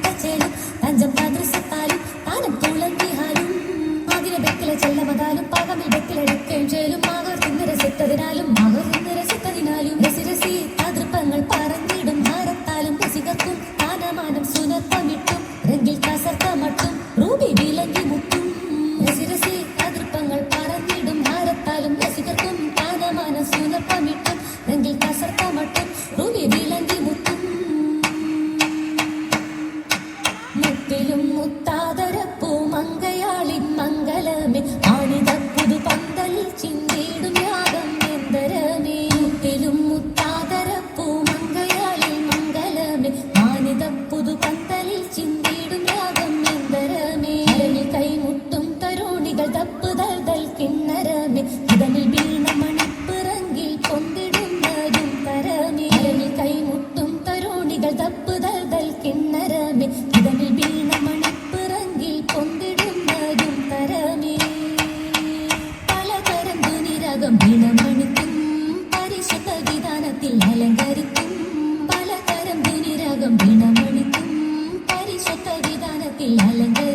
തച്ചേലും തഞ്ചം താദൃശത്താലും താനം തുളങ്ങിഹാലും ആതിര ബെക്കിലെ ചെല്ലമതാലും പാകമിൽ ബെക്കിലെടുക്കുകയും ചേലും മാകർ തിന്ന് രസിത്തതിനാലും രസി രസി തതൃപ്പങ്ങൾ പറഞ്ഞിടും ഭാരത്താലും രസികർക്കും താനമാനം സുനത്തമിട്ടും രംഗിൽ കസർത്തമട്ടും റൂബി വിലങ്ങി മുട്ടും രസി രസി തതൃപ്പങ്ങൾ പറഞ്ഞിടും ഭാരത്താലും രസികർക്കും താനമാനം സുനത്തമിട്ടും രംഗിൽ കസർത്തമട്ടും റൂബി വിലങ്ങി മുട്ടും മുത്തിലും മുത്താതരപ്പൂ മങ്കയാളി മംഗലമേ ആണിത പുതു പന്തൽ ചിന്തിടും യാഗം എന്തരമേ മുത്തിലും മുത്താതരപ്പൂ മങ്കയാളി മംഗലമേ ആണിത പുതു പന്തലിൽ ചിന്തിടും യാഗം എന്തരമേ അരണിൽ കൈമുട്ടും തരുണികൾ തപ്പുതൽ കിണ്ണരമേ ഇതനിൽ വീണ മണിപ്പിറങ്കിൽ പൊന്തിടുന്നതും തരമേ അരണിൽ കൈമുട്ടും തരുണികൾ തപ്പുതൽ കിണ്ണരമേ ഇതനിൽ വീണ മണിപ്പിറങ്കിൽ പൊന്തിടുന്നതും തരമേ പലതരം ധ്വനിരാഗം വീണമണിക്കും പരിശുദ്ധ വിധാനത്തിൽ അലങ്കരിക്കും പലതരം ധ്വനിരാഗം വീണമണിക്കും പരിശുദ്ധ വിധാനത്തിൽ അലങ്കരിക്കും